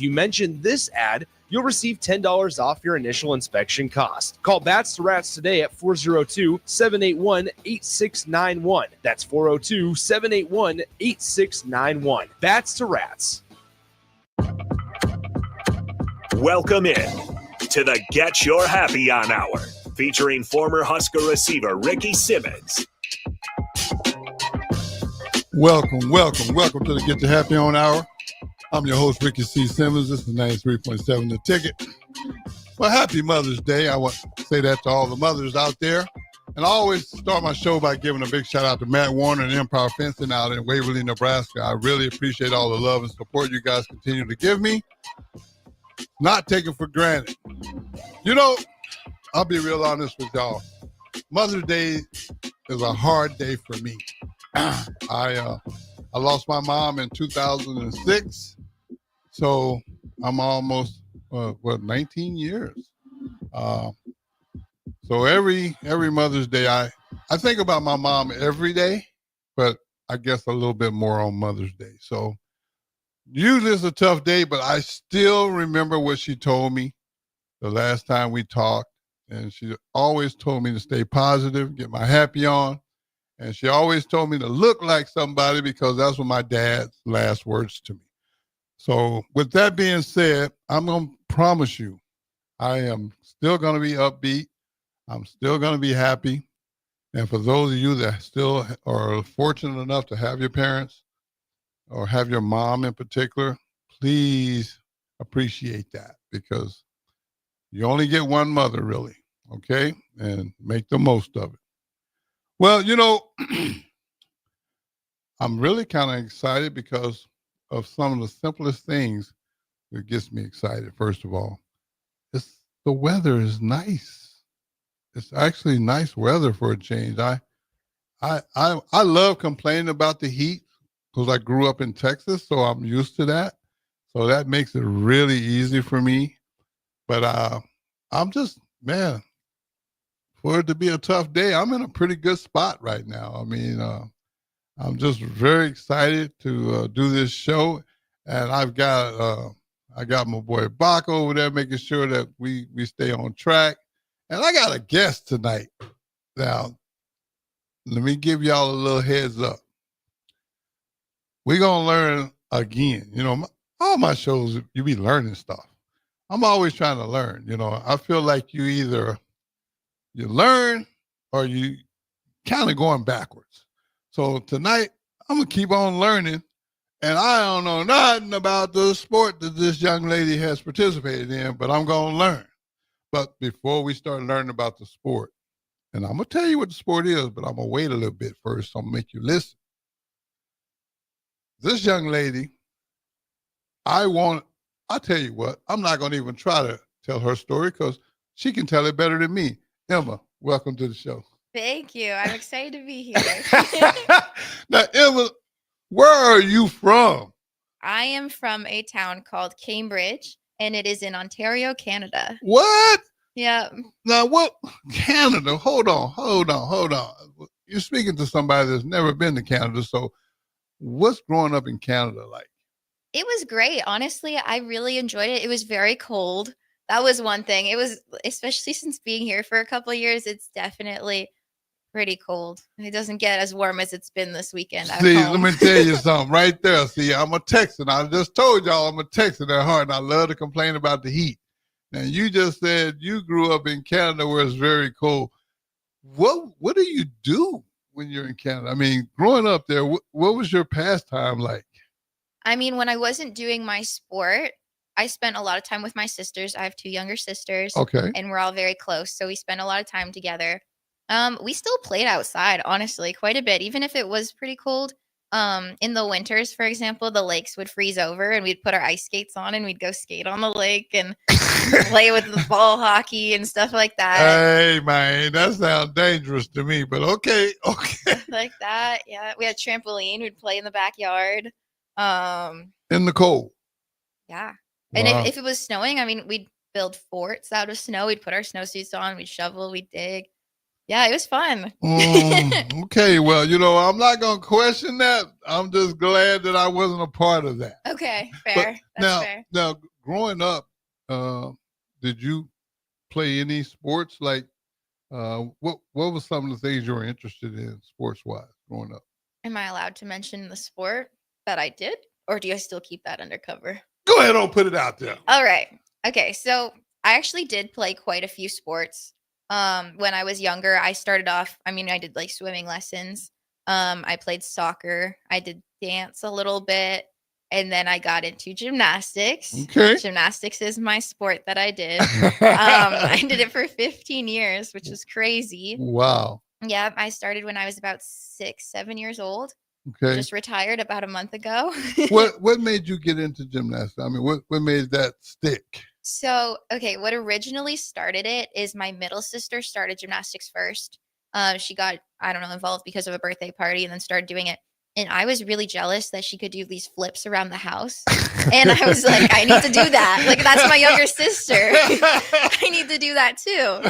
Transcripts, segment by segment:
you mention this ad, you'll receive $10 off your initial inspection cost. Call Bats to Rats today at 402-781-8691. That's 402-781-8691. Bats to Rats. Welcome in to the Get Your Happy On Hour, featuring former Husker receiver Ricky Simmons. Welcome to the Get Your Happy On Hour. I'm your host, Ricky C. Simmons. This is 93.7 The Ticket. Well, happy Mother's Day. I want to say that to all the mothers out there. And I always start my show by giving a big shout out to Matt Warner and Empire Fencing out in Waverly, Nebraska. I really appreciate all the love and support you guys continue to give me. Not taken for granted. You know, I'll be real honest with y'all. Mother's Day is a hard day for me. I lost my mom in 2006, so I'm almost 19 years. So every Mother's Day, I think about my mom every day, but I guess a little bit more on Mother's Day. So usually it's a tough day, but I still remember what she told me the last time we talked, and she always told me to stay positive, get my happy on. And she always told me to look like somebody because that's what my dad's last words to me. So with that being said, I'm going to promise you, I am still going to be upbeat. I'm still going to be happy. And for those of you that still are fortunate enough to have your parents or have your mom in particular, please appreciate that because you only get one mother really, okay? And make the most of it. Well, you know, I'm really kind of excited because of some of the simplest things that gets me excited. First of all, the weather is nice. It's actually nice weather for a change. I love complaining about the heat because I grew up in Texas, so I'm used to that. So that makes it really easy for me. But I'm just, man, for it to be a tough day, I'm in a pretty good spot right now. I mean, I'm just very excited to do this show, and I got my boy Bach over there making sure that we stay on track, and I got a guest tonight. Now, let me give y'all a little heads up. We're gonna learn again. You know, all my shows you be learning stuff. I'm always trying to learn. You know, I feel like you learn or you kind of going backwards. So tonight, I'm going to keep on learning. And I don't know nothing about the sport that this young lady has participated in, but I'm going to learn. But before we start learning about the sport, and I'm going to tell you what the sport is, but I'm going to wait a little bit first. So I'm going to make you listen. This young lady, I'll tell you what, I'm not going to even try to tell her story because she can tell it better than me. Emma, welcome to the show. Thank you. I'm excited to be here. Now, Emma, where are you from? I am from a town called Cambridge, and it is in Ontario, Canada. What? Yeah. Now, what? Canada? Hold on. You're speaking to somebody that's never been to Canada, so what's growing up in Canada like? It was great. Honestly, I really enjoyed it. It was very cold. That was one thing. It was, especially since being here for a couple of years, it's definitely pretty cold. It doesn't get as warm as it's been this weekend. See, let me tell you something right there. See, I'm a Texan. I just told y'all I'm a Texan at heart, and I love to complain about the heat. Now, you just said you grew up in Canada where it's very cold. What do you do when you're in Canada? I mean, growing up there, what was your pastime like? I mean, when I wasn't doing my sport, I spent a lot of time with my sisters. I have 2 younger sisters. Okay. And we're all very close. So we spent a lot of time together. We still played outside, honestly, quite a bit, even if it was pretty cold. In the winters, for example, the lakes would freeze over and we'd put our ice skates on and we'd go skate on the lake and play with the ball hockey and stuff like that. Hey, man, that sounds dangerous to me, but okay. Like that, yeah. We had a trampoline. We'd play in the backyard. In the cold? Yeah. Wow. And if it was snowing, I mean, we'd build forts out of snow. We'd put our snowsuits on. We'd shovel. We'd dig. Yeah, it was fun. Okay, well, you know, I'm not going to question that. I'm just glad that I wasn't a part of that. Okay, fair. That's fair. Now, growing up, did you play any sports? Like, what was some of the things you were interested in sports wise growing up? Am I allowed to mention the sport that I did, or do I still keep that undercover? Go ahead and put it out there. All right. Okay. So I actually did play quite a few sports. When I was younger, I started off, I mean, I did like swimming lessons. I played soccer. I did dance a little bit. And then I got into gymnastics. Okay. Gymnastics is my sport that I did. I did it for 15 years, which is crazy. Wow. Yeah. I started when I was about 6, 7 years old. Okay. Just retired about a month ago. What made you get into gymnastics? I mean, what made that stick? So, okay, what originally started it is my middle sister started gymnastics first. She got, I don't know, involved because of a birthday party and then started doing it. And I was really jealous that she could do these flips around the house. And I was like, I need to do that. Like, that's my younger sister. I need to do that too.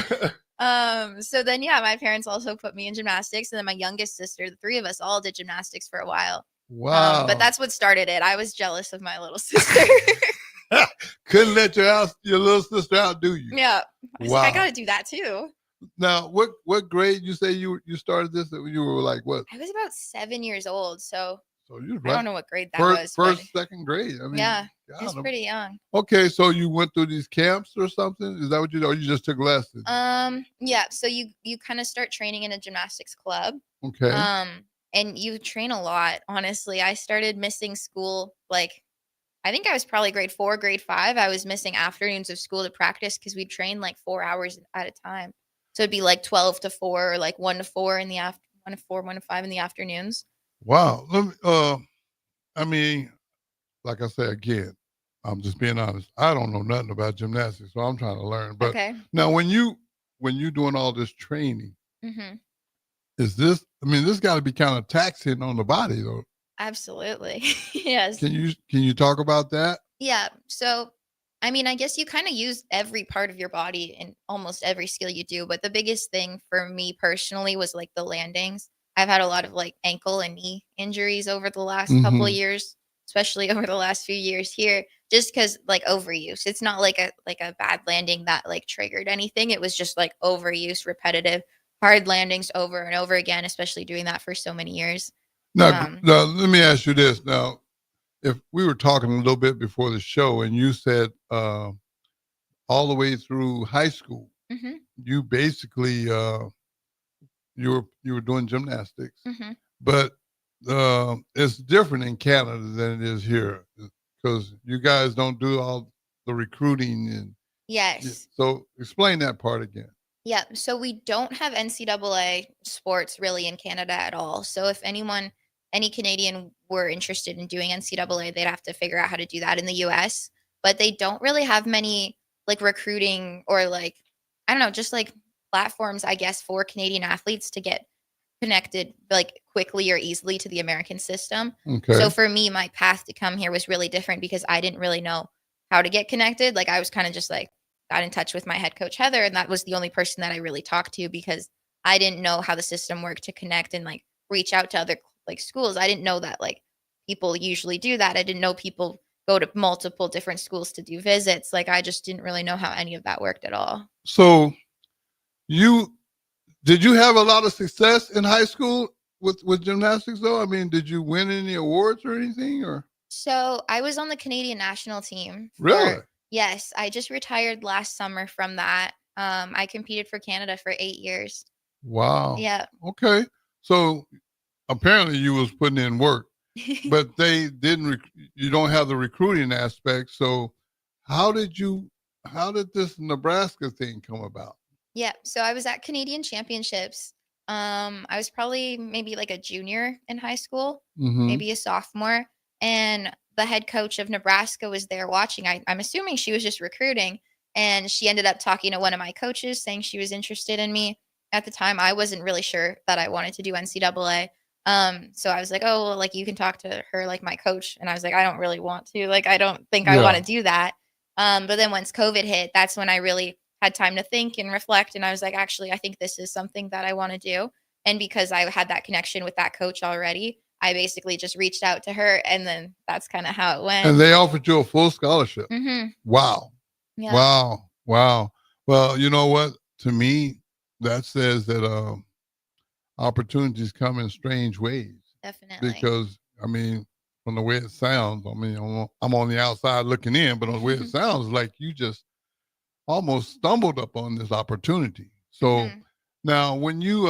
So then, yeah, my parents also put me in gymnastics. And then my youngest sister, the three of us all did gymnastics for a while. Wow. But that's what started it. I was jealous of my little sister. Couldn't let your little sister outdo you. Yeah. I was Wow. like, I got to do that too. Now, what grade you say you started this? You were like what? I was about 7 years old. So you I don't know what grade that was. First, second grade. I mean, Yeah. God, It was pretty young. Okay, so you went through these camps or something? Is that what you do? Or you just took lessons? Yeah. So you kind of start training in a gymnastics club. Okay. And you train a lot, honestly. I started missing school, like, I think I was probably grade 4, grade 5. I was missing afternoons of school to practice because we'd train like 4 hours at a time. So it'd be like 12 to 4 or like 1 to 4 in the 1 to 4, 1 to 5 in the afternoons. Wow. Let me, I mean, like I said, again, I'm just being honest. I don't know nothing about gymnastics, so I'm trying to learn. But Okay. now when you doing all this training, Mm-hmm. is this, I mean, this got to be kind of taxing on the body though. Absolutely. Yes. Can you talk about that? Yeah. So, I mean, I guess you kind of use every part of your body in almost every skill you do. But the biggest thing for me personally was like the landings. I've had a lot of like ankle and knee injuries over the last couple of years, especially over the last few years here, just because like overuse. It's not like a bad landing that like triggered anything. It was just like overuse, repetitive, hard landings over and over again, especially doing that for so many years. Now, let me ask you this. Now, if we were talking a little bit before the show and you said all the way through high school, you basically you were doing gymnastics, but it's different in Canada than it is here because you guys don't do all the recruiting and Yes. So explain that part again. Yeah, so we don't have NCAA sports really in Canada at all. So if any Canadian were interested in doing NCAA, they'd have to figure out how to do that in the US. But they don't really have many like recruiting or like, I don't know, just like platforms, I guess, for Canadian athletes to get connected like quickly or easily to the American system. Okay. So for me, my path to come here was really different because I didn't really know how to get connected. Like I was kind of just like, got in touch with my head coach, Heather, and that was the only person that I really talked to because I didn't know how the system worked to connect and like reach out to other like schools. I didn't know that like people usually do that. I didn't know people go to multiple different schools to do visits. Like I just didn't really know how any of that worked at all. So did you have a lot of success in high school with gymnastics though? I mean, did you win any awards or anything or? So I was on the Canadian national team. Really? Yes, I just retired last summer from that. I competed for Canada for 8 years. Wow. Yeah. Okay. So apparently you was putting in work, but they didn't, you don't have the recruiting aspect. So how did this Nebraska thing come about? Yeah. So I was at Canadian Championships. I was probably maybe like a junior in high school, maybe a sophomore. And the head coach of Nebraska was there watching. I'm assuming she was just recruiting. And she ended up talking to one of my coaches saying she was interested in me. At the time, I wasn't really sure that I wanted to do NCAA. So I was like, oh, well, like you can talk to her, like my coach. And I was like, I don't really want to. Like, I don't think I want to do that. But then once COVID hit, that's when I really had time to think and reflect. And I was like, actually, I think this is something that I want to do. And because I had that connection with that coach already, I basically just reached out to her, and then that's kind of how it went. And they offered you a full scholarship. Mm-hmm. Wow. Yeah. Wow. Well, you know what? To me, that says that opportunities come in strange ways. Definitely. Because, I mean, from the way it sounds, I mean, I'm on the outside looking in, but on the way it sounds like you just almost stumbled upon this opportunity. So now when you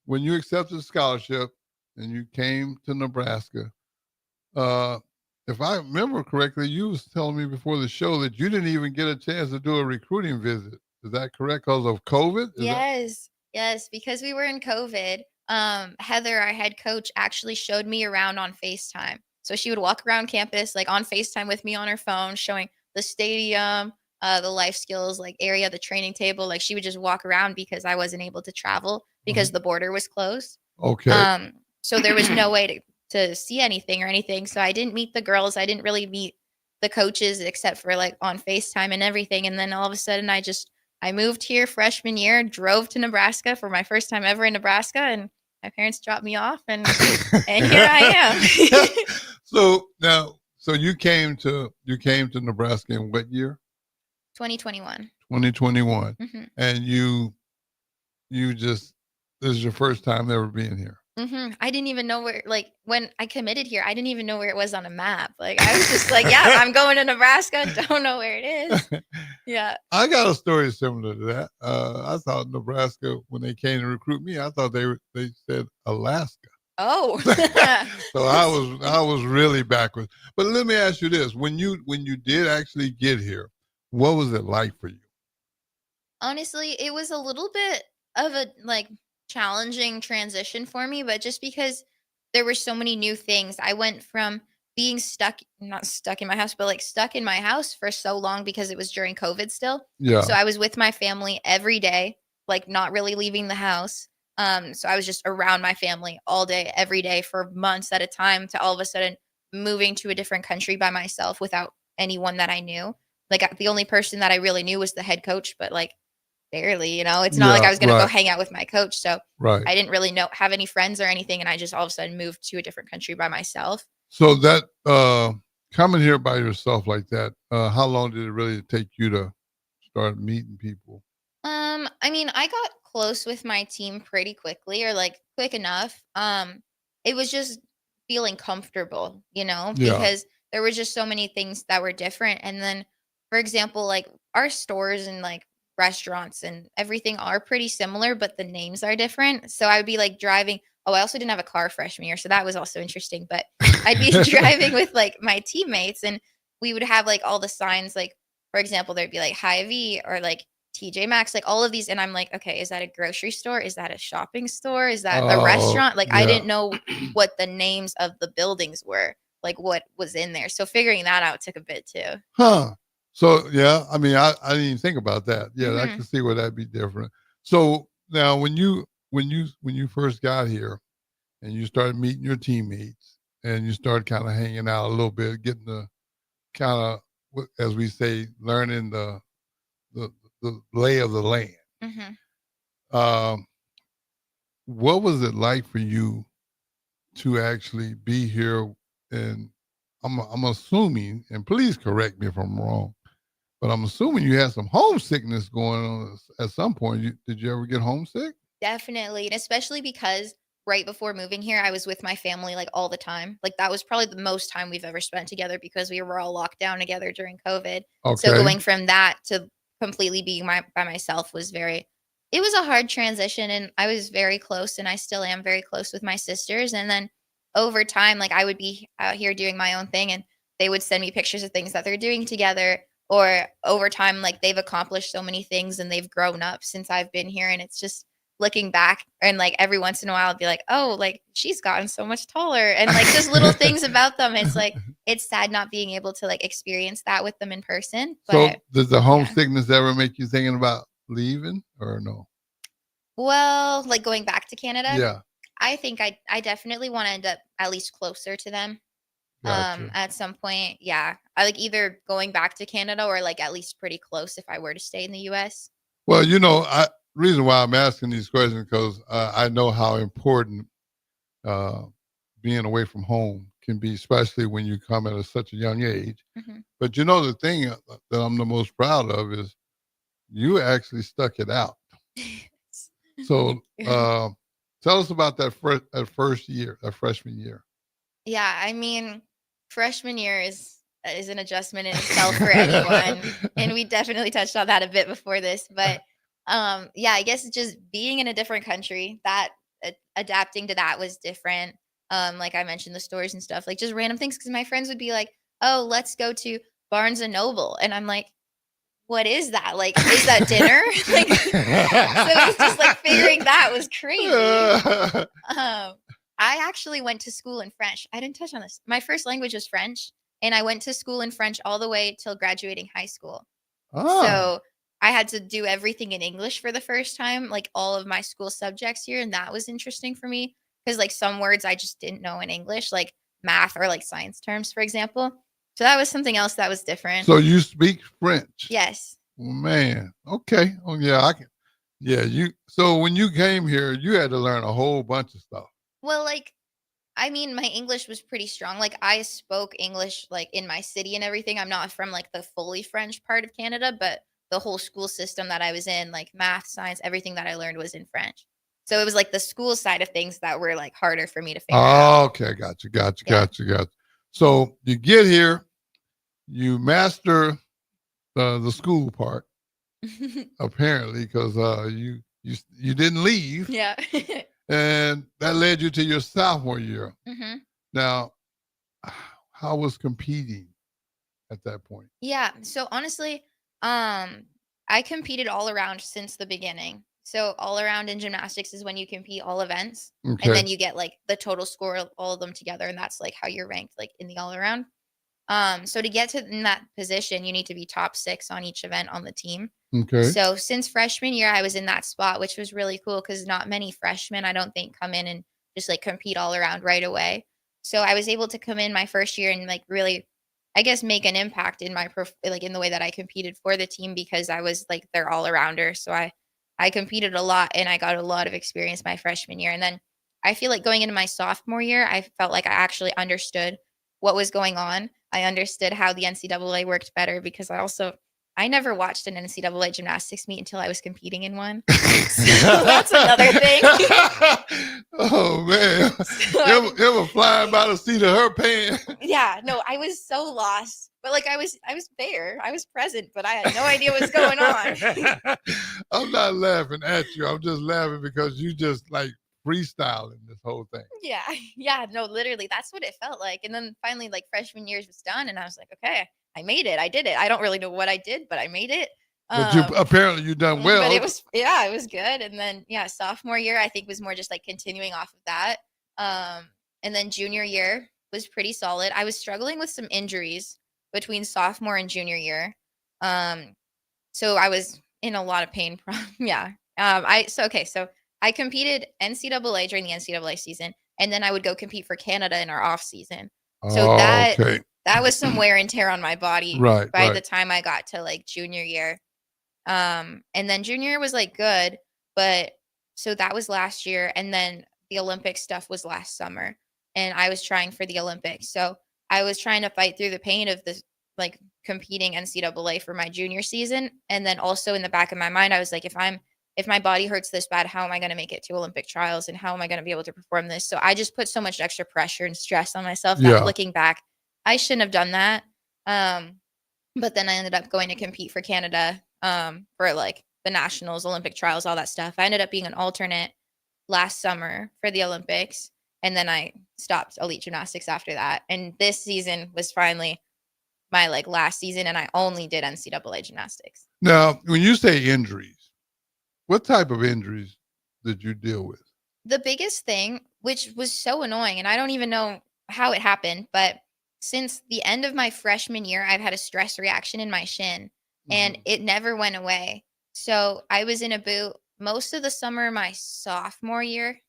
accepted the scholarship and you came to Nebraska, if I remember correctly, you was telling me before the show that you didn't even get a chance to do a recruiting visit. Is that correct? Because of COVID? Yes, because we were in COVID. Heather, our head coach, actually showed me around on FaceTime. So she would walk around campus like on FaceTime with me on her phone, showing the stadium, the life skills like area, the training table. Like she would just walk around because I wasn't able to travel because the border was closed. Okay. So there was no way to see anything or anything. So I didn't meet the girls. I didn't really meet the coaches except for like on FaceTime and everything. And then all of a sudden I moved here freshman year, drove to Nebraska for my first time ever in Nebraska, and my parents dropped me off, and here I am. So you came to Nebraska in what year? 2021. 2021. And you just, this is your first time ever being here. I didn't even know where, like when I committed here, I didn't even know where it was on a map. Like I was just like, yeah, I'm going to Nebraska. Don't know where it is. Yeah. I got a story similar to that. I thought Nebraska, when they came to recruit me, I thought they said Alaska. Oh. So I was really backwards. But let me ask you this: when you did actually get here, what was it like for you? Honestly, it was a little bit of a like challenging transition for me, but just because there were so many new things. I went from being not stuck in my house, but like stuck in my house for so long because it was during COVID still. Yeah. So I was with my family every day, like not really leaving the house. So I was just around my family all day, every day for months at a time, to all of a sudden moving to a different country by myself without anyone that I knew. Like the only person that I really knew was the head coach, but like barely, it's not like I was going to go hang out with my coach. So I didn't really have any friends or anything. And I just all of a sudden moved to a different country by myself. So that coming here by yourself like that, how long did it really take you to start meeting people? I mean, I got close with my team pretty quickly, or like quick enough. It was just feeling comfortable, because there were just so many things that were different. And then, for example, like our stores and like restaurants and everything are pretty similar, but the names are different. So I would be like driving. Oh, I also didn't have a car freshman year, so that was also interesting. But I'd be driving with like my teammates, and we would have like all the signs. Like, for example, there'd be like Hy-Vee or like TJ Maxx, like all of these. And I'm like, okay, is that a grocery store? Is that a shopping store? Is that a restaurant? Like, I didn't know what the names of the buildings were, like what was in there. So figuring that out took a bit too. Huh. So, yeah, I mean, I didn't even think about that. Yeah, I can see where that'd be different. So now when you first got here and you started meeting your teammates and you started kind of hanging out a little bit, getting the kind of, as we say, learning the lay of the land. What was it like for you to actually be here? And I'm assuming, and please correct me if I'm wrong, but I'm assuming you had some homesickness going on at some point. Did you ever get homesick? Definitely. And especially because right before moving here, I was with my family like all the time. Like that was probably the most time we've ever spent together because we were all locked down together during COVID. So going from that to completely being by myself was it was a hard transition, and I was very close, and I still am very close with my sisters. And then over time, like I would be out here doing my own thing, and they would send me pictures of things that they're doing together. Or over time, like they've accomplished so many things and they've grown up since I've been here. And it's just looking back, and like every once in a while I'll be like, oh, like she's gotten so much taller, and like just little things about them. It's like, it's sad not being able to like experience that with them in person. But, so does the homesickness ever make you thinking about leaving or no? Well, like going back to Canada. Yeah. I think I definitely want to end up at least closer to them. Gotcha. At some point. Yeah. I like either going back to Canada or like at least pretty close if I were to stay in the US. Well, reason why I'm asking these questions because I know how important being away from home can be, especially when you come at such a young age. Mhm. But the thing that I'm the most proud of is you actually stuck it out. So tell us about that first year, that freshman year. Yeah, I mean, freshman year is an adjustment in itself for anyone, and we definitely touched on that a bit before this. But yeah, I guess just being in a different country, that adapting to that was different. Like I mentioned, the stores and stuff, like just random things. Because my friends would be like, "Oh, let's go to Barnes and Noble," and I'm like, "What is that? Like, is that dinner?" Like, so it was just like figuring that was crazy. I actually went to school in French. I didn't touch on this. My first language was French, and I went to school in French all the way till graduating high school. Oh, So I had to do everything in English for the first time, like all of my school subjects here, and that was interesting for me because like some words I just didn't know in English, like math or like science terms, for example. So that was something else that was different. so you speak French? Yes. Man, okay. Oh yeah, I can. Yeah, you. So when you came here, you had to learn a whole bunch of stuff. Well, like I mean, my English was pretty strong. Like I spoke English like in my city and everything. I'm not from like the fully French part of Canada, but the whole school system that I was in, like math, science, everything that I learned was in French. So it was like the school side of things that were like harder for me to figure out. Oh, okay, got you. Yeah. So you get here, you master the school part apparently because you didn't leave, Yeah. and that led you to your sophomore year. hmm Now, how was competing at that point? Yeah. So honestly, I competed all around since the beginning. So all around in gymnastics is when you compete all events, and Okay, then you get like the total score of all of them together, and that's like how you're ranked like in the all around. So to get to in that position, you need to be top 6 on each event on the team. okay, So since freshman year, I was in that spot, which was really cool because not many freshmen, I don't think, come in and just like compete all around right away. So I was able to come in my first year and like really, I guess, make an impact in my like in the way that I competed for the team because I was like their all arounder. So I competed a lot and I got a lot of experience my freshman year. And then I feel like going into my sophomore year, I felt like I actually understood what was going on. I understood how the NCAA worked better because I never watched an NCAA gymnastics meet until I was competing in one. So that's another thing. Oh man, So it was flying by the seat of her pants. yeah, no, I was so lost. But like I was there. I was present, but I had no idea what was going on. I'm not laughing at you. I'm just laughing because you just like freestyling this whole thing. Yeah. Yeah, no, literally that's what it felt like. And then finally like freshman years was done and I was like, okay, I made it. I did it. I don't really know what I did, but I made it. But you apparently you done well. But it was good. And then yeah, sophomore year I think was more just like continuing off of that. And then junior year was pretty solid. I was struggling with some injuries between sophomore and junior year. So I was in a lot of pain. Yeah. So I competed NCAA during the NCAA season, and then I would go compete for Canada in our off season. So okay. that was some wear and tear on my body Right, by right. the time I got to like junior year. And then junior year was like good, but so that was last year, and then the Olympic stuff was last summer, and I was trying for the Olympics. So I was trying to fight through the pain of this like competing NCAA for my junior season, and then also in the back of my mind, I was like, if my body hurts this bad, how am I going to make it to Olympic trials, and how am I going to be able to perform this? So I just put so much extra pressure and stress on myself that looking back, I shouldn't have done that. But then I ended up going to compete for Canada for like the nationals, Olympic trials, all that stuff. I ended up being an alternate last summer for the Olympics, and then I stopped elite gymnastics after that. And this season was finally my like last season, and I only did NCAA gymnastics. Now, when you say injuries, what type of injuries did you deal with? The biggest thing, which was so annoying, and I don't even know how it happened, but since the end of my freshman year, I've had a stress reaction in my shin, and it never went away. So I was in a boot most of the summer my sophomore year,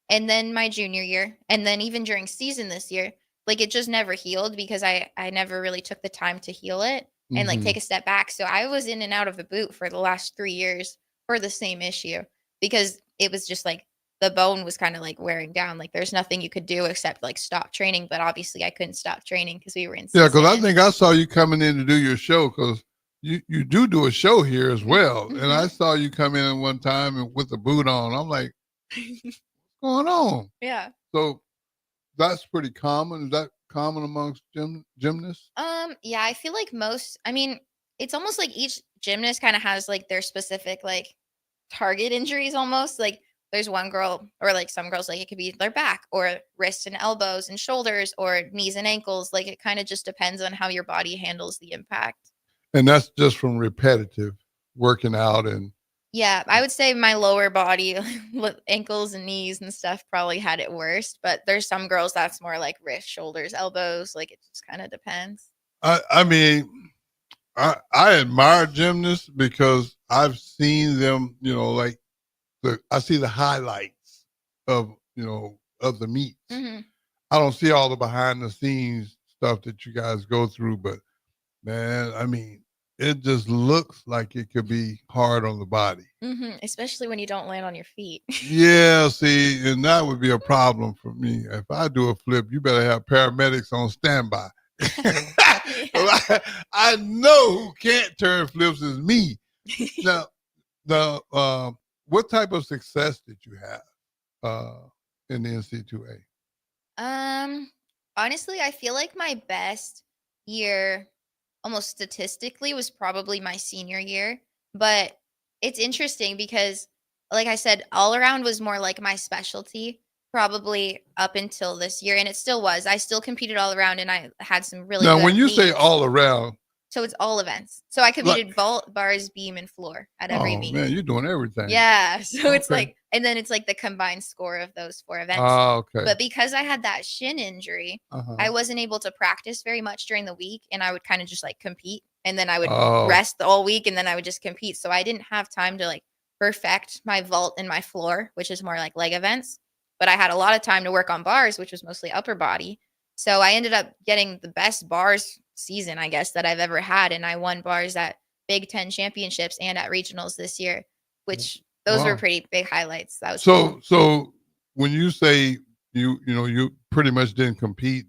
and then my junior year, and then even during season this year. Like it just never healed because I never really took the time to heal it and like take a step back. So I was in and out of the boot for the last 3 years for the same issue because it was just like the bone was kind of like wearing down. Like there's nothing you could do except like stop training. But obviously I couldn't stop training because we were in Yeah, because I season. think I saw you coming in to do your show because you do a show here as well. Mhm. And I saw you come in one time and with the boot on. I'm like, what's going on? Yeah. So that's pretty common. Is that common amongst gymnasts? Yeah, I feel like it's almost like each gymnast kind of has like their specific like target injuries almost. Like there's one girl or like some girls, like it could be their back or wrists and elbows and shoulders or knees and ankles. Like it kind of just depends on how your body handles the impact. And that's just from repetitive working out. And Yeah, I would say my lower body, ankles and knees and stuff probably had it worst, but there's some girls that's more like wrists, shoulders, elbows. Like it just kind of depends. I mean, I admire gymnasts because I've seen them, like I see the highlights of the meets. Mm-hmm. I don't see all the behind the scenes stuff that you guys go through, but man, I mean, it just looks like it could be hard on the body. Mm-hmm. Especially when you don't land on your feet. Yeah, see, and that would be a problem for me. If I do a flip, you better have paramedics on standby. Yeah. I know who can't turn flips is me. Now, what type of success did you have in the NC2A? Honestly, I feel like my best year, almost statistically, was probably my senior year. But it's interesting because, like I said, all around was more like my specialty, probably up until this year, and it still was. I still competed all around, and I had some really Now, good when you say meets. all around, So it's all events. So I competed vault, bars, beam, and floor at every meet. Man, you're doing everything. Yeah. So it's Okay. like, and then it's like the combined score of those 4 events. Oh, okay. But because I had that shin injury, I wasn't able to practice very much during the week, and I would kind of just like compete, and then I would rest all week, and then I would just compete. So I didn't have time to like perfect my vault and my floor, which is more like leg events. But I had a lot of time to work on bars, which was mostly upper body. So I ended up getting the best bars season, I guess, that I've ever had. And I won bars at Big Ten championships and at regionals this year, which those were pretty big highlights. That was cool. So when you say you pretty much didn't compete,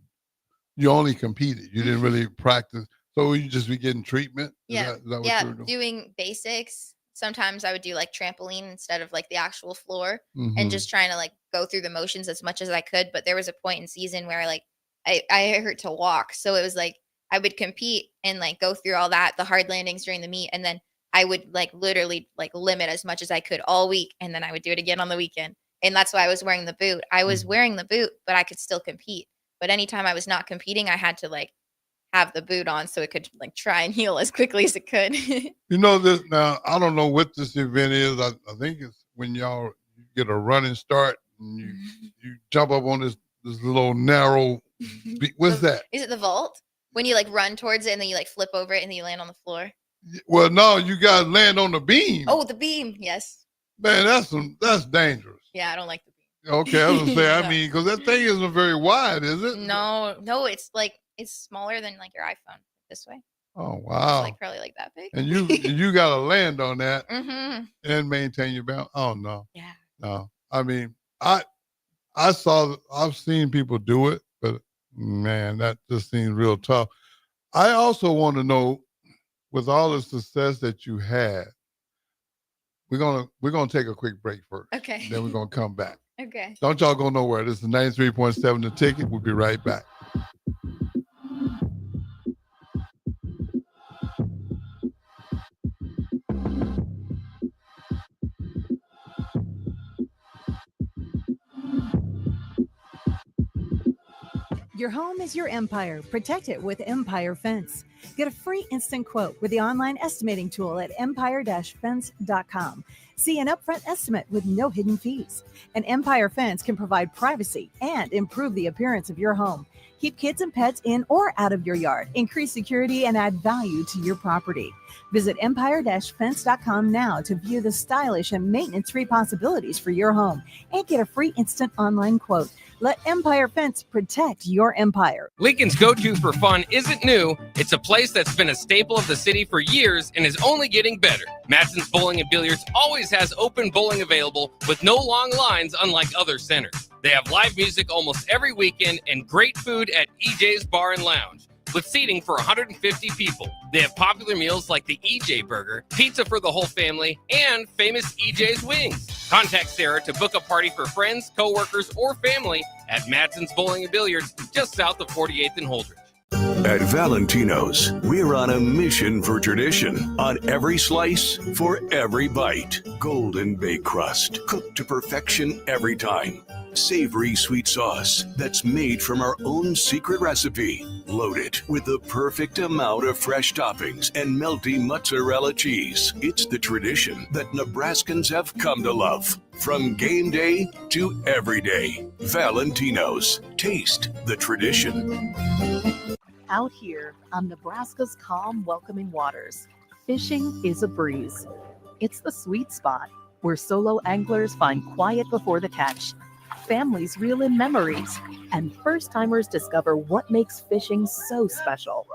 you only competed. You didn't really practice. So you just be getting treatment? Yeah. Is that what Yeah. you were doing? Doing basics. Sometimes I would do like trampoline instead of like the actual floor Mhm. and just trying to like go through the motions as much as I could. But there was a point in season where like I hurt to walk. So it was like I would compete and like go through all that, the hard landings during the meet. And then I would like literally like limit as much as I could all week. And then I would do it again on the weekend. And that's why I was wearing the boot. I was wearing the boot, but I could still compete. But anytime I was not competing, I had to like have the boot on so it could like try and heal as quickly as it could. This now, I don't know what this event is. I think it's when you get a running start and you jump up on this little narrow what's that? Is it the vault? When you like run towards it and then you like flip over it and then you land on the floor? Well, no, you gotta land on the beam. Oh, the beam. Yes. Man, that's dangerous. Yeah, I don't like the beam. Okay, I was gonna say, No. I mean, because that thing isn't very wide, is it? No, it's like it's smaller than like your iPhone this way. Oh It's wow. like probably like that big. And you gotta land on that Mm-hmm. and maintain your balance. Oh no. Yeah. No. I mean, I've seen people do it, but man, that just seems real tough. I also want to know, with all the success that you had, we're gonna take a quick break first. Okay. Then we're gonna come back. Okay. Don't y'all go nowhere. This is 93.7 The Ticket. We'll be right back. Your home is your empire. Protect it with Empire Fence. Get a free instant quote with the online estimating tool at empire-fence.com. See an upfront estimate with no hidden fees. And Empire Fence can provide privacy and improve the appearance of your home. Keep kids and pets in or out of your yard. Increase security and add value to your property. Visit empire-fence.com now to view the stylish and maintenance-free possibilities for your home and get a free instant online quote. Let Empire Fence protect your empire. Lincoln's go-to for fun isn't new, it's a place place that's been a staple of the city for years and is only getting better. Madsen's Bowling and Billiards always has open bowling available with no long lines unlike other centers. They have live music almost every weekend and great food at EJ's Bar and Lounge, with seating for 150 people. They have popular meals like the EJ Burger, pizza for the whole family, and famous EJ's Wings. Contact Sarah to book a party for friends, coworkers, or family at Madsen's Bowling and Billiards, just south of 48th and Holdridge. At Valentino's, we're on a mission for tradition. On every slice, for every bite. Golden baked crust, cooked to perfection every time. Savory sweet sauce that's made from our own secret recipe. Loaded with the perfect amount of fresh toppings and melty mozzarella cheese. It's the tradition that Nebraskans have come to love. From game day to every day. Valentino's. Taste the tradition. Out here on Nebraska's calm, welcoming waters, fishing is a breeze. It's the sweet spot where solo anglers find quiet before the catch, families reel in memories, and first-timers discover what makes fishing so special.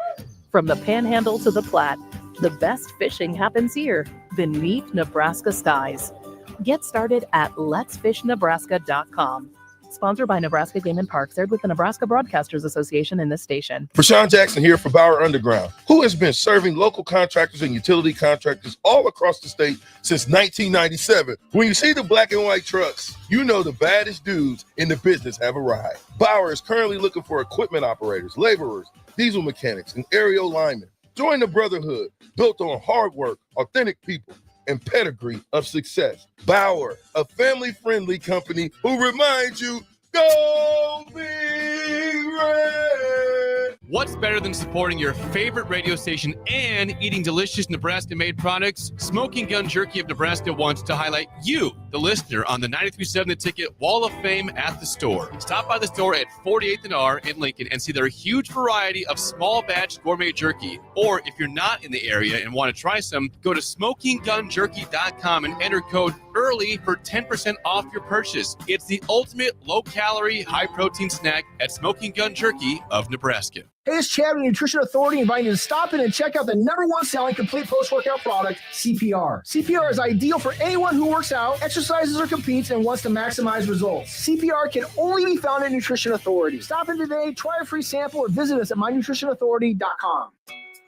From the Panhandle to the Platte, the best fishing happens here, beneath Nebraska skies. Get started at letsfishnebraska.com. Sponsored by Nebraska Game and Parks, aired with the Nebraska Broadcasters Association in this station. Rashawn Jackson here for Bauer Underground, who has been serving local contractors and utility contractors all across the state since 1997. When you see the black and white trucks, you know the baddest dudes in the business have arrived. Bauer is currently looking for equipment operators, laborers, diesel mechanics, and aerial linemen. Join the brotherhood built on hard work, authentic people, and pedigree of success. Bauer, a family-friendly company who reminds you, go Big Red! What's better than supporting your favorite radio station and eating delicious Nebraska-made products? Smoking Gun Jerky of Nebraska wants to highlight you, the listener, on the 93.7 The Ticket Wall of Fame at the store. Stop by the store at 48th and R in Lincoln and see their huge variety of small batch gourmet jerky. Or if you're not in the area and want to try some, go to smokinggunjerky.com and enter code EARLY for 10% off your purchase. It's the ultimate low-calorie, high-protein snack at Smoking Gun Jerky of Nebraska. Hey, it's Chad with Nutrition Authority inviting you to stop in and check out the #1 selling complete post-workout product, CPR. CPR is ideal for anyone who works out, exercises, or competes and wants to maximize results. CPR can only be found at Nutrition Authority. Stop in today, try a free sample, or visit us at mynutritionauthority.com.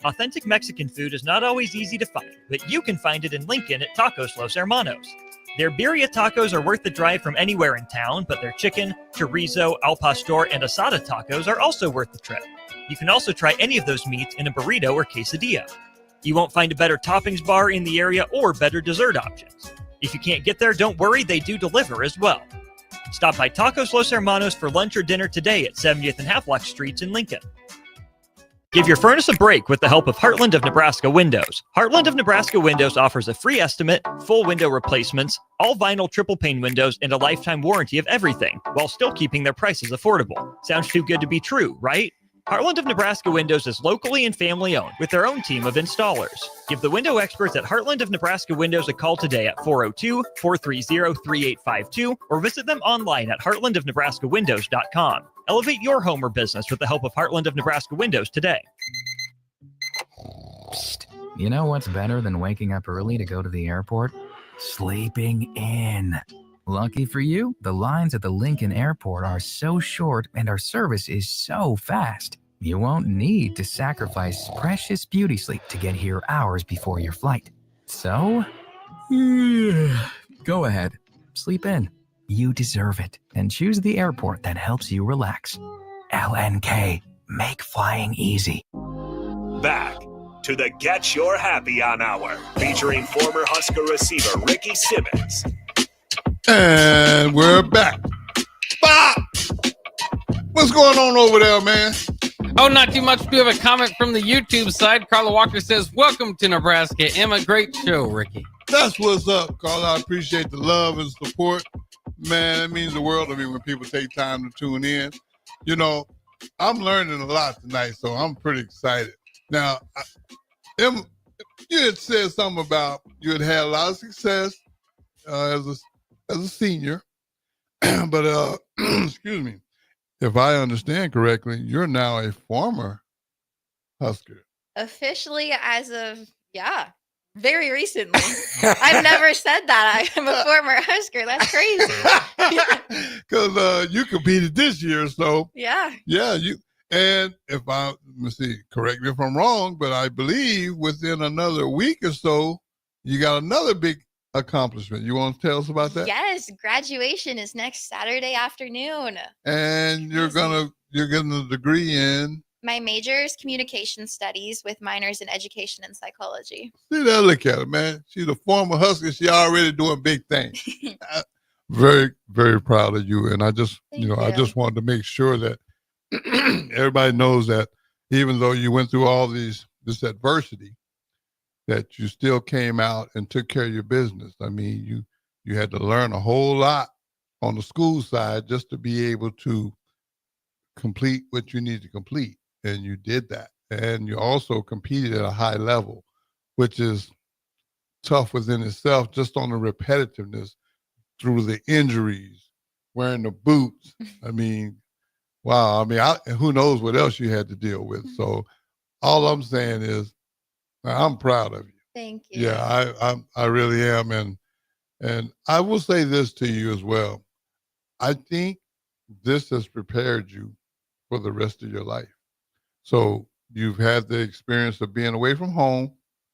Authentic Mexican food is not always easy to find, but you can find it in Lincoln at Tacos Los Hermanos. Their birria tacos are worth the drive from anywhere in town, but their chicken, chorizo, al pastor, and asada tacos are also worth the trip. You can also try any of those meats in a burrito or quesadilla. You won't find a better toppings bar in the area or better dessert options. If you can't get there, don't worry, they do deliver as well. Stop by Tacos Los Hermanos for lunch or dinner today at 70th and Havelock Streets in Lincoln. Give your furnace a break with the help of Heartland of Nebraska Windows. Heartland of Nebraska Windows offers a free estimate, full window replacements, all vinyl triple pane windows, and a lifetime warranty of everything, while still keeping their prices affordable. Sounds too good to be true, right? Heartland of Nebraska Windows is locally and family-owned with their own team of installers. Give the window experts at Heartland of Nebraska Windows a call today at 402-430-3852 or visit them online at heartlandofnebraskawindows.com. Elevate your home or business with the help of Heartland of Nebraska Windows today. Psst. You know what's better than waking up early to go to the airport? Sleeping in. Lucky for you, the lines at the Lincoln Airport are so short and our service is so fast. You won't need to sacrifice precious beauty sleep to get here hours before your flight. So, go ahead, sleep in. You deserve it, and choose the airport that helps you relax. LNK, make flying easy. Back to the Get Your Happy On Hour, featuring former Husker receiver Ricky Simmons. And we're back. Bob! What's going on over there, man? Oh, not too much. We have a comment from the YouTube side. Carla Walker says, welcome to Nebraska. Emma, great show, Ricky. That's what's up, Carla. I appreciate the love and support. Man, it means the world to me when people take time to tune in. You know, I'm learning a lot tonight, so I'm pretty excited. Now, Emma, you had said something about you had a lot of success as a senior, but excuse me, if I understand correctly, you're now a former Husker. Officially, as of very recently. I've never said that. I'm a former Husker. That's crazy. Because you competed this year, so Yeah. yeah, and if let me see, correct me if I'm wrong, but I believe within another week or so, you got another big accomplishment. You want to tell us about that? Yes, graduation is next Saturday afternoon. And you're getting a degree in. My major is communication studies with minors in education and psychology. See that? Look at her, man. She's a former Husker. She already doing big things. Very, very proud of you. And I just, I just wanted to make sure that everybody knows that even though you went through all this adversity, that you still came out and took care of your business. I mean, you had to learn a whole lot on the school side just to be able to complete what you need to complete. And you did that. And you also competed at a high level, which is tough within itself, just on the repetitiveness through the injuries, wearing the boots. I mean, wow. I mean, who knows what else you had to deal with. So all I'm saying is I'm proud of you. Thank you. Yeah, I really am. And I will say this to you as well. I think this has prepared you for the rest of your life. So you've had the experience of being away from home.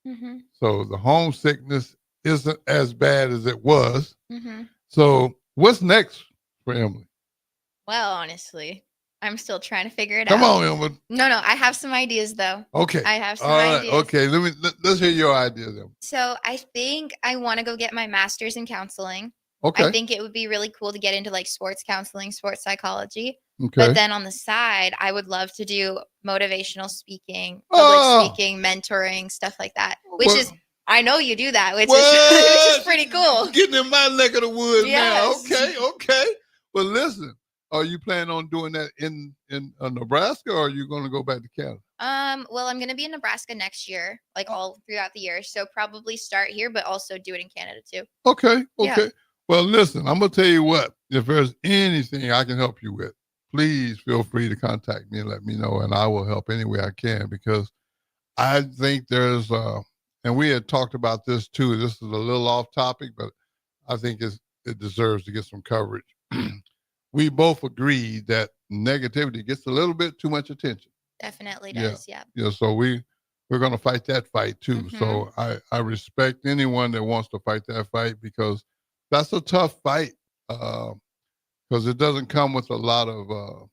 Mm-hmm. So the homesickness isn't as bad as it was. Mm-hmm. So what's next for Emily? Well, honestly, I'm still trying to figure it out. Come on, Emily. No, I have some ideas though. Okay. I have some All right. ideas. Okay. Let's hear your ideas then. So I think I want to go get my master's in counseling. Okay. I think it would be really cool to get into like sports counseling, sports psychology. Okay. But then on the side, I would love to do motivational speaking, public speaking, mentoring, stuff like that. I know you do that, which is pretty cool. Getting in my neck of the woods Yes. now. Okay. Well, listen, are you planning on doing that in Nebraska, or are you going to go back to Canada? Well, I'm going to be in Nebraska next year, like all throughout the year. So probably start here, but also do it in Canada too. Okay. Yeah. Well, listen, I'm going to tell you what, if there's anything I can help you with, please feel free to contact me and let me know, and I will help any way I can, because I think there's, and we had talked about this too. This is a little off topic, but I think it deserves to get some coverage. We both agree that negativity gets a little bit too much attention. Definitely does. Yeah. Yeah. So we're going to fight that fight too. Mm-hmm. So I respect anyone that wants to fight that fight, because that's a tough fight. Because it doesn't come with a lot of,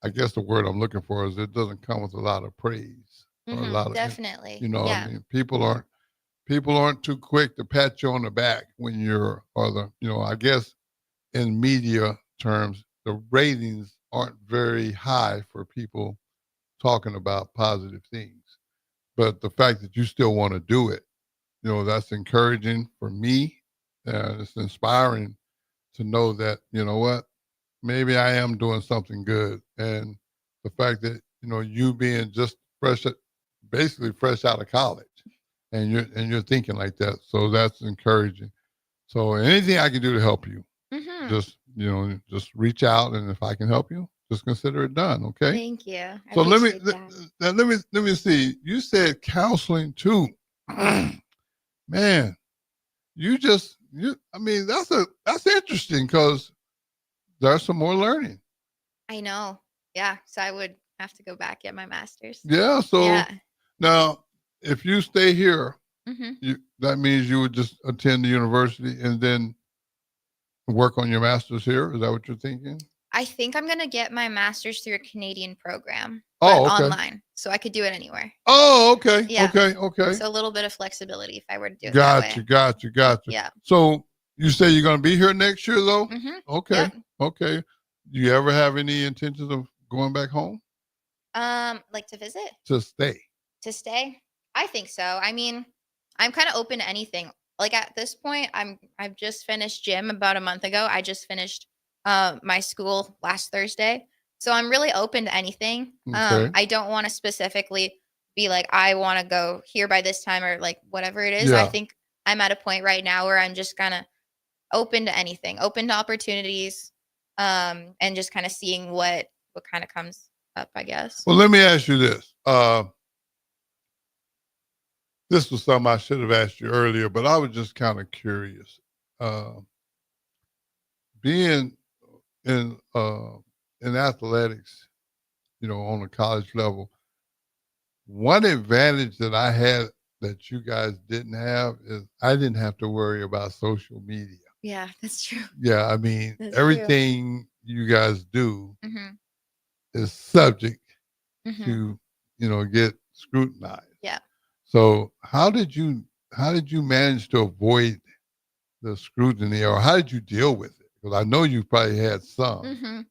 I guess the word I'm looking for is it doesn't come with a lot of praise. Or a lot of, definitely. I mean, people aren't too quick to pat you on the back when I guess in media terms, the ratings aren't very high for people talking about positive things. But the fact that you still want to do it, that's encouraging for me. It's inspiring to know that, you know what, maybe I am doing something good. And the fact that, you being just basically fresh out of college, and you're thinking like that. So that's encouraging. So anything I can do to help you, just reach out. And if I can help you, just consider it done. Okay. Thank you. So let me see. You said counseling too. Man, I mean, that's interesting, because there's some more learning. I know. Yeah. So I would have to go back, get my master's. Yeah. So now, if you stay here, that means you would just attend the university and then work on your master's here. Is that what you're thinking? I think I'm going to get my master's through a Canadian program. Oh, but okay. Online. So I could do it anywhere. Oh, okay. Yeah. Okay. So a little bit of flexibility if I were to do it Gotcha. Yeah. So you say you're going to be here next year, though? Mm-hmm. Okay. Yeah. Okay. Do you ever have any intentions of going back home? Like to visit? To stay? To stay? I think so. I mean, I'm kind of open to anything. Like at this point, I've just finished gym about a month ago. I just finished my school last Thursday. So I'm really open to anything. Okay. I don't want to specifically be like, I want to go here by this time or like whatever it is. Yeah. I think I'm at a point right now where I'm just kind of open to anything, open to opportunities, and just kind of seeing what kind of comes up, I guess. Well, let me ask you this. This was something I should have asked you earlier, but I was just kind of curious. Being in athletics, on a college level, one advantage that I had that you guys didn't have is I didn't have to worry about social media. Yeah, that's true. Yeah, I mean, That's everything you guys do Mm-hmm. is subject Mm-hmm. to, get scrutinized. Yeah. So how did you manage to avoid the scrutiny, or how did you deal with it? Because I know you probably had some. Mm-hmm.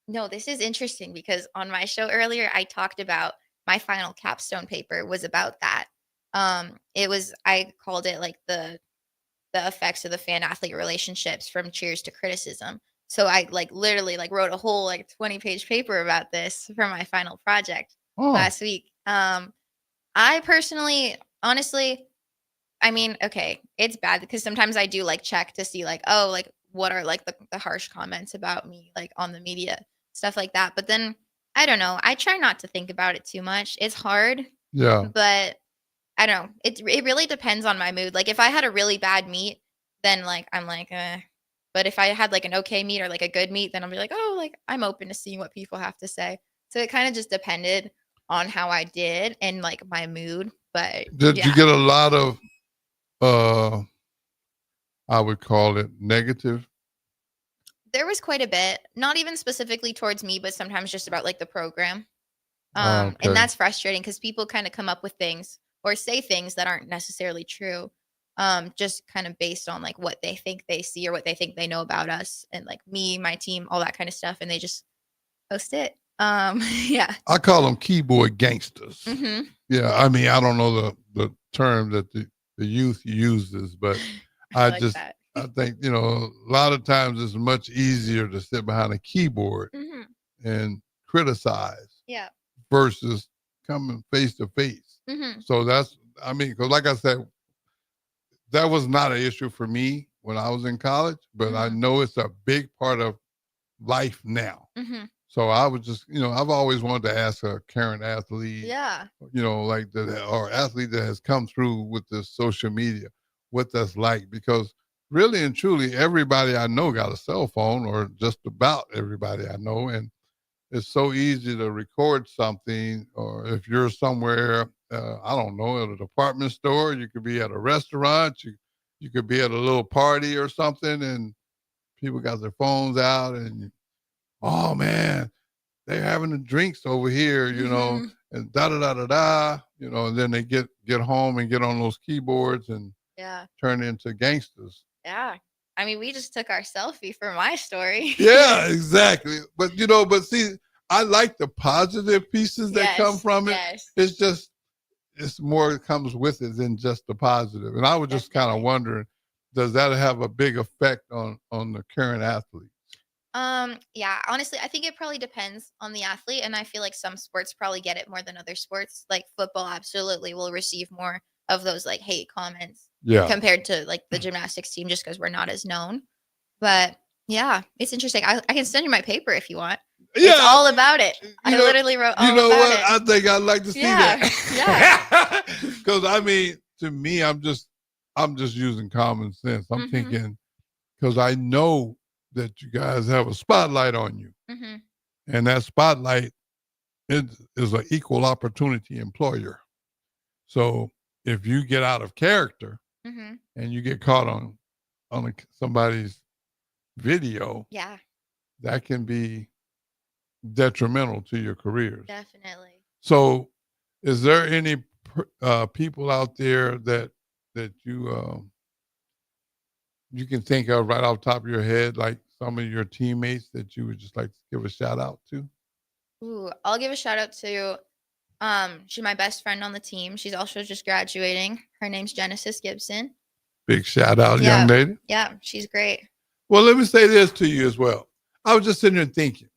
No, this is interesting because on my show earlier, I talked about my final capstone paper was about that. I called it like the effects of the fan athlete relationships from cheers to criticism. So I like literally like wrote a whole like 20-page paper about this for my final project last week. I personally, honestly, I mean, okay, it's bad because sometimes I do like check to see like, oh, like what are like the harsh comments about me like on the media, stuff like that. But then I don't know. I try not to think about it too much. It's hard, Yeah. but I don't know. It really depends on my mood. Like if I had a really bad meet, then like I'm like, eh. But if I had like an okay meet or like a good meet, then I'll be like, oh, like I'm open to seeing what people have to say. So it kind of just depended on how I did and like my mood. But Did yeah. you get a lot of I would call it negative? There was quite a bit, not even specifically towards me, but sometimes just about like the program. Okay. And that's frustrating because people kind of come up with things or say things that aren't necessarily true. Just kind of based on like what they think they see or what they think they know about us and like me, my team, all that kind of stuff. And they just post it. Yeah. I call them keyboard gangsters. Mm-hmm. Yeah, I mean, I don't know the term that the youth uses, but I like just that. I think a lot of times it's much easier to sit behind a keyboard Mm-hmm. and criticize Yeah. versus coming face to face. Mm-hmm. So because like I said, that was not an issue for me when I was in college, but I know it's a big part of life now. Mm-hmm. So I was just, I've always wanted to ask a current athlete, Yeah. like that, or athlete that has come through with this social media, what that's like. Because really and truly, everybody I know got a cell phone, or just about everybody I know. And it's so easy to record something, or if you're somewhere, I don't know, at a department store, you could be at a restaurant, you could be at a little party or something, and people got their phones out, and oh man, they're having the drinks over here, and da da da da da, and then they get home and get on those keyboards and Yeah. turn into gangsters. Yeah. I mean, we just took our selfie for my story. Yeah, exactly. But see, I like the positive pieces that come from it. Yes. It's just it's more that comes with it than just the positive. And I was just kind of wondering, does that have a big effect on the current athlete? Yeah, honestly, I think it probably depends on the athlete. And I feel like some sports probably get it more than other sports. Like football absolutely will receive more of those like hate comments compared to like the gymnastics team just because we're not as known. But yeah, it's interesting. I can send you my paper if you want. Yeah. It's all about it. I literally wrote all about what? it. I think I'd like to see that. Yeah. Because I mean, to me, I'm just using common sense. I'm thinking, because I know that you guys have a spotlight on you. Mm-hmm. And that spotlight is an equal opportunity employer. So if you get out of character and you get caught on somebody's video, that can be detrimental to your careers. Definitely. So is there any people out there that you can think of right off the top of your head, like some of your teammates that you would just like to give a shout out to? Ooh, I'll give a shout out to she's my best friend on the team. She's also just graduating. Her name's Genesis Gibson. Big shout out, young lady. Yeah, she's great. Well, let me say this to you as well. I was just sitting there thinking,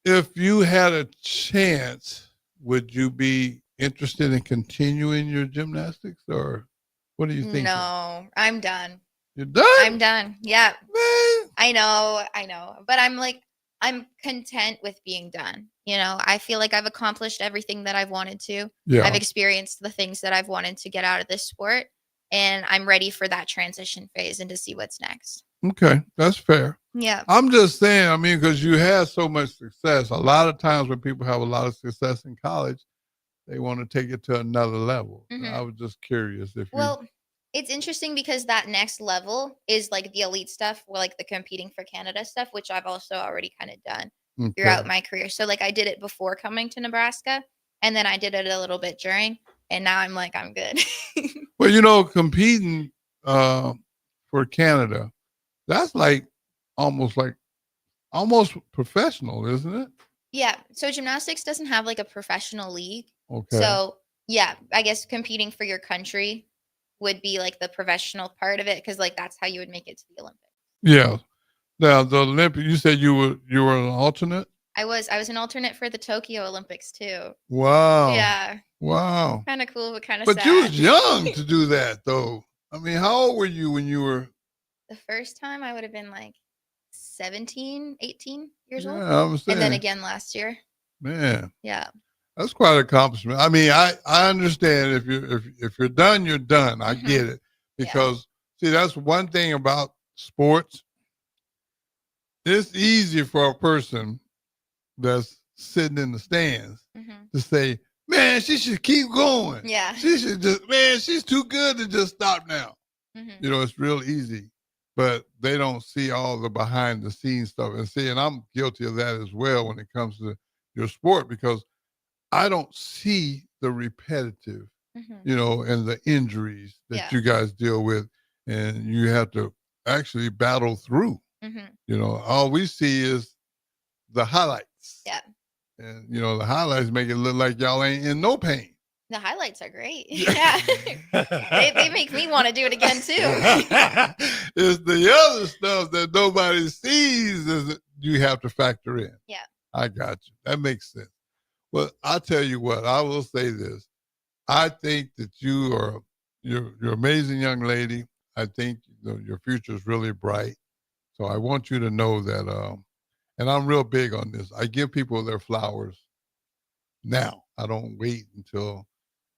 if you had a chance, would you be interested in continuing your gymnastics, or what do you think? No, I'm done. You're done? I'm done. Yeah. Man. I know. But I'm like, I'm content with being done. You know, I feel like I've accomplished everything that I've wanted to. Yeah. I've experienced the things that I've wanted to get out of this sport, and I'm ready for that transition phase and to see what's next. Okay, that's fair. Yeah. I'm just saying, I mean, because you had so much success. A lot of times when people have a lot of success in college, they want to take it to another level. I was just curious if Well, it's interesting because that next level is like the elite stuff, or like the competing for Canada stuff, which I've also already kind of done throughout my career. So like I did it before coming to Nebraska, and then I did it a little bit during, and now I'm like, I'm good. Well, you know, competing for Canada, that's like almost professional, isn't it? Yeah. So gymnastics doesn't have like a professional league. Okay. So yeah, I guess competing for your country would be like the professional part of it, because like that's how you would make it to the Olympics. Yeah. Now the Olympic, you said you were an alternate? I was an alternate for the Tokyo Olympics too. Wow. Yeah. Wow. Kind of cool, but kind of But sad. you was young to do that though. I mean, how old were you when you were? The first time I would have been like 17, 18 years old. Yeah, I'm saying. And then again last year. Man. Yeah. That's quite an accomplishment. I mean, I understand if you're done, you're done. I get it. Because see, that's one thing about sports. It's easy for a person that's sitting in the stands to say, man, she should keep going. Yeah. She should just, man, she's too good to just stop now. You know, it's real easy. But they don't see all the behind the scenes stuff. And I'm guilty of that as well when it comes to your sport, because I don't see the repetitive, you know, and the injuries that you guys deal with, and you have to actually battle through. You know, all we see is the highlights. Yeah. And, you know, the highlights make it look like y'all ain't in no pain. The highlights are great. Yeah. they make me want to do it again too. It's the other stuff that nobody sees that you have to factor in. Yeah. I got you. That makes sense. Well, I'll tell you what, I will say this. I think that you're an amazing young lady. I think your future is really bright. So I want you to know that, and I'm real big on this. I give people their flowers now. I don't wait until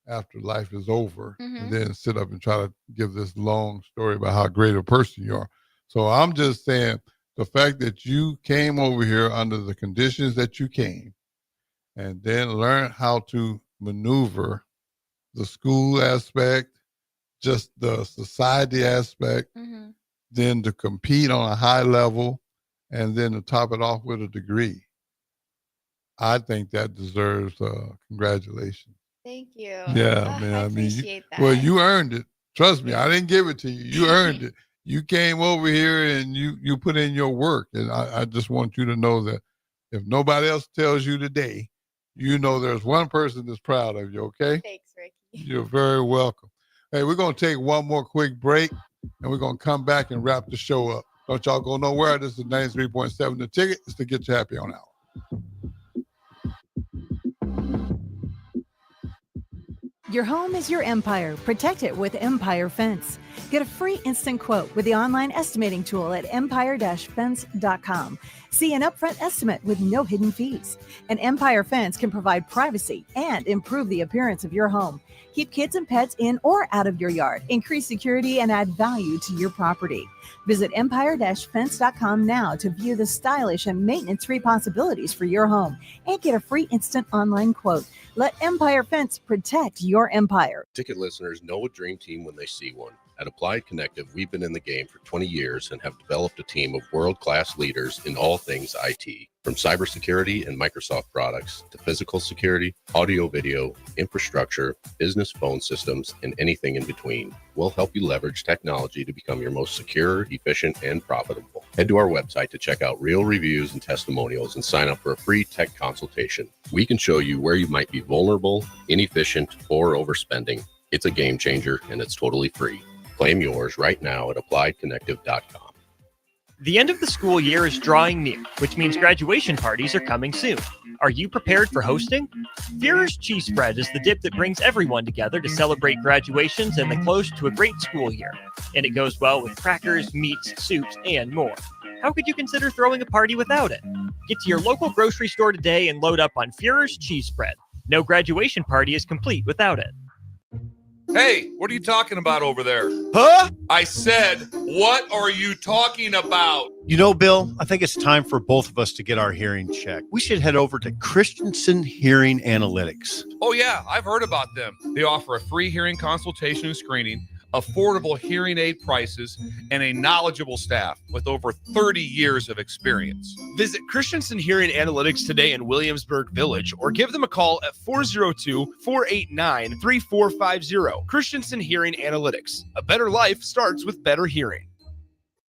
after life is over and then sit up and try to give this long story about how great a person you are. So I'm just saying the fact that you came over here under the conditions that you came and then learned how to maneuver the school aspect, just the society aspect, then to compete on a high level, and then to top it off with a degree. I think that deserves congratulations. Thank you. Yeah, man. I I mean, appreciate that. well, you earned it. Trust me, I didn't give it to you. You earned it. You came over here and you put in your work. And I just want you to know that if nobody else tells you today, you know there's one person that's proud of you, okay? Thanks, Ricky. You're very welcome. Hey, we're going to take one more quick break, and we're going to come back and wrap the show up. Don't y'all go nowhere. This is 93.7 The Ticket. It's to get you happy on hour. Your home is your empire. Protect it with Empire Fence. Get a free instant quote with the online estimating tool at empire-fence.com. See an upfront estimate with no hidden fees. An Empire Fence can provide privacy and improve the appearance of your home. Keep kids and pets in or out of your yard. Increase security and add value to your property. Visit empire-fence.com now to view the stylish and maintenance-free possibilities for your home and get a free instant online quote. Let Empire Fence protect your empire. Ticket listeners know a dream team when they see one. At Applied Connective, we've been in the game for 20 years and have developed a team of world-class leaders in all things IT. From cybersecurity and Microsoft products to physical security, audio-video, infrastructure, business phone systems, and anything in between, we'll help you leverage technology to become your most secure, efficient, and profitable. Head to our website to check out real reviews and testimonials and sign up for a free tech consultation. We can show you where you might be vulnerable, inefficient, or overspending. It's a game changer, and it's totally free. Claim yours right now at appliedconnective.com. The end of the school year is drawing near, which means graduation parties are coming soon. Are you prepared for hosting? Führer's Cheese Spread is the dip that brings everyone together to celebrate graduations and the close to a great school year. And it goes well with crackers, meats, soups, and more. How could you consider throwing a party without it? Get to your local grocery store today and load up on Führer's cheese spread. No graduation party is complete without it. Hey, what are you talking about over there? Huh? I said, what are you talking about? You know, Bill, I think it's time for both of us to get our hearing checked. We should head over to Christensen Hearing Analytics. Oh, yeah, I've heard about them. They offer a free hearing consultation and screening, affordable hearing aid prices, and a knowledgeable staff with over 30 years of experience. Visit Christensen Hearing Analytics today in Williamsburg Village or give them a call at 402-489-3450. Christensen Hearing Analytics. A better life starts with better hearing.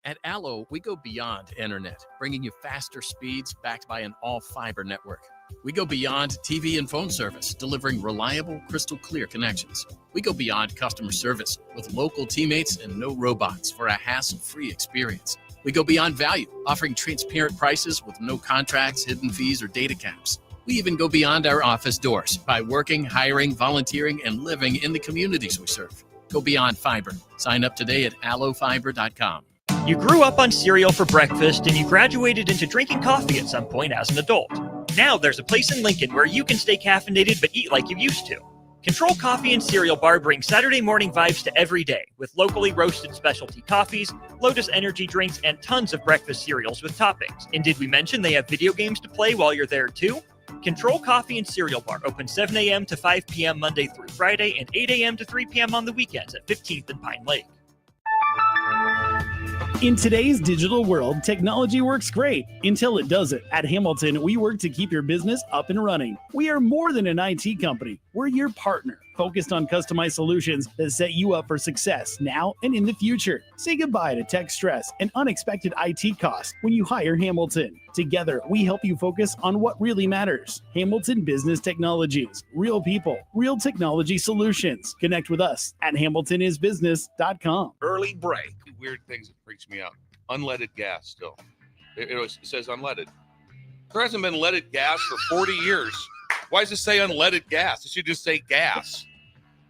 At Allo, we go beyond internet, bringing you faster speeds backed by an all-fiber network. We go beyond TV and phone service, delivering reliable, crystal clear connections. We go beyond customer service with local teammates and no robots for a hassle-free experience. We go beyond value, offering transparent prices with no contracts, hidden fees, or data caps. We even go beyond our office doors by working, hiring, volunteering, and living in the communities we serve. Go beyond fiber. Sign up today at allofiber.com. You grew up on cereal for breakfast and you graduated into drinking coffee at some point as an adult. Now there's a place in Lincoln where you can stay caffeinated but eat like you used to. Control Coffee and Cereal Bar brings Saturday morning vibes to every day with locally roasted specialty coffees, Lotus energy drinks, and tons of breakfast cereals with toppings. And did we mention they have video games to play while you're there too? Control Coffee and Cereal Bar open 7 a.m. to 5 p.m. Monday through Friday and 8 a.m. to 3 p.m. on the weekends at 15th and Pine Lake. In today's digital world, technology works great until it doesn't. At Hamilton, we work to keep your business up and running. We are more than an IT company. We're your partner, focused on customized solutions that set you up for success now and in the future. Say goodbye to tech stress and unexpected IT costs when you hire Hamilton. Together, we help you focus on what really matters. Hamilton Business Technologies. Real people, real technology solutions. Connect with us at hamiltonisbusiness.com. Early break. Weird things that freaks me out. Unleaded gas still. It says unleaded. There hasn't been leaded gas for 40 years. Why does it say unleaded gas? It should just say gas.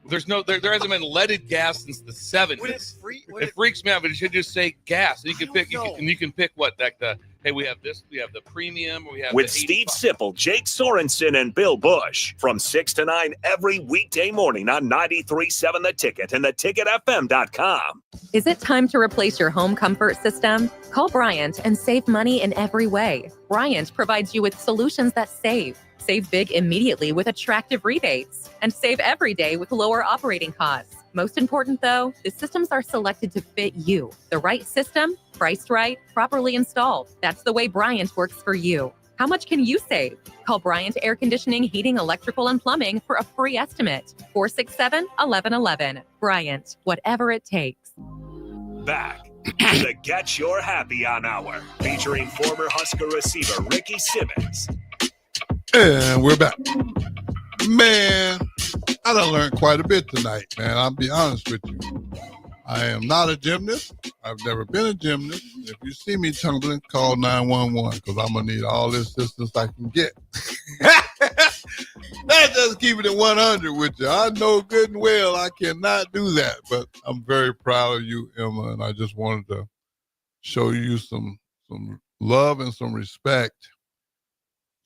There hasn't been leaded gas since the 70s. It freaks me out, but it should just say gas. And you can pick what, like hey, we have this, we have the premium, we have with Steve Sipple, Jake Sorensen, and Bill Bush from 6 to 9 every weekday morning on 93.7 The Ticket and theticketfm.com. Is it time to replace your home comfort system? Call Bryant and save money in every way. Bryant provides you with solutions that save. Save big immediately with attractive rebates, and save every day with lower operating costs. Most important, though, the systems are selected to fit you. The right system, priced right, properly installed. That's the way Bryant works for you. How much can you save? Call Bryant Air Conditioning, Heating, Electrical, and Plumbing for a free estimate. 467-1111. Bryant, whatever it takes. Back to the Get Your Happy On Hour, featuring former Husker receiver Ricky Simmons. And we're back. Man, I done learned quite a bit tonight, man. I'll be honest with you. I am not a gymnast. I've never been a gymnast. If you see me tumbling, call 911 because I'm going to need all the assistance I can get. That's just keeping it 100 with you. I know good and well I cannot do that, but I'm very proud of you, Emma, and I just wanted to show you some love and some respect,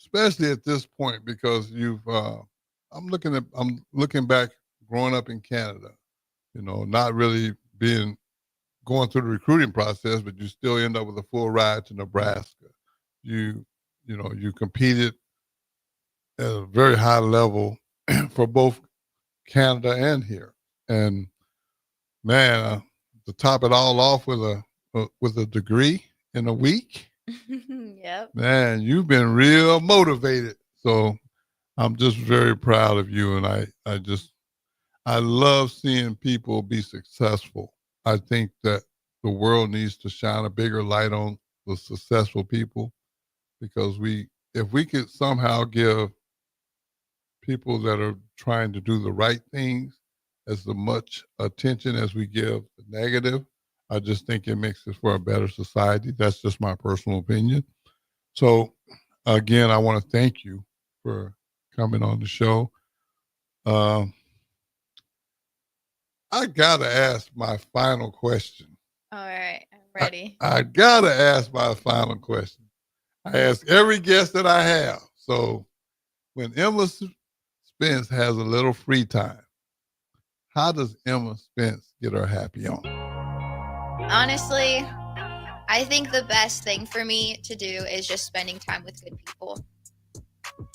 especially at this point, because I'm looking back growing up in Canada, not really going through the recruiting process, but you still end up with a full ride to Nebraska. You competed at a very high level for both Canada and here. And man, to top it all off with a degree in a week, Yep. man, you've been real motivated. So I'm just very proud of you. And I love seeing people be successful. I think that the world needs to shine a bigger light on the successful people, because if we could somehow give people that are trying to do the right things as much attention as we give the negative, I just think it makes it for a better society. That's just my personal opinion. So again, I want to thank you for coming on the show. I got to ask my final question. All right, I'm ready. I got to ask my final question. I ask every guest that I have. So when Emma Spence has a little free time, how does Emma Spence get her happy on? Honestly, I think the best thing for me to do is just spending time with good people.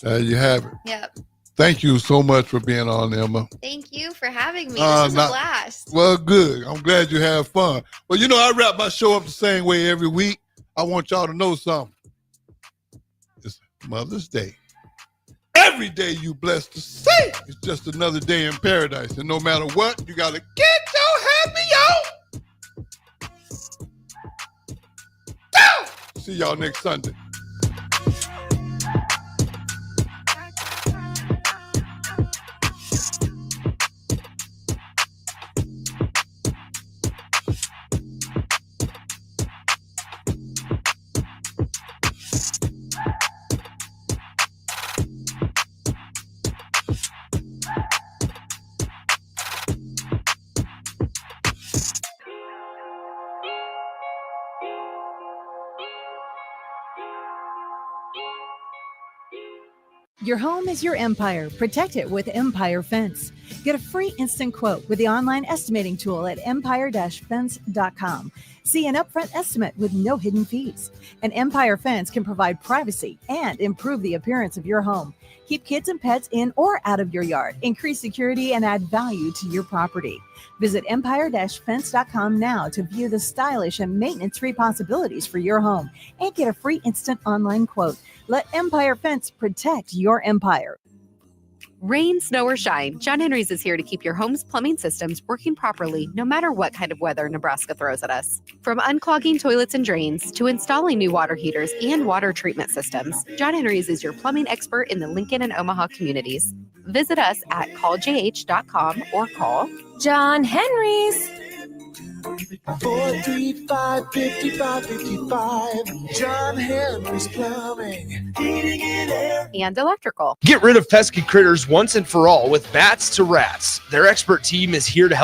There you have it. Yep. Thank you so much for being on, Emma. Thank you for having me. This was a blast. Well, good. I'm glad you had fun. Well, you know, I wrap my show up the same way every week. I want y'all to know something. It's Mother's Day. Every day you blessed to say it's just another day in paradise. And no matter what, you got to get your happy on. See y'all next Sunday. Your home is your empire. Protect it with Empire Fence. Get a free instant quote with the online estimating tool at empire-fence.com. See an upfront estimate with no hidden fees. An Empire Fence can provide privacy and improve the appearance of your home. Keep kids and pets in or out of your yard. Increase security and add value to your property. Visit empire-fence.com now to view the stylish and maintenance-free possibilities for your home and get a free instant online quote. Let Empire Fence protect your empire. Rain, snow, or shine, John Henry's is here to keep your home's plumbing systems working properly no matter what kind of weather Nebraska throws at us. From unclogging toilets and drains to installing new water heaters and water treatment systems, John Henry's is your plumbing expert in the Lincoln and Omaha communities. Visit us at calljh.com or call John Henry's. 435-5555. John Henry's Plumbing, Heating and Air. And electrical. Get rid of pesky critters once and for all with Bats to Rats. Their expert team is here to help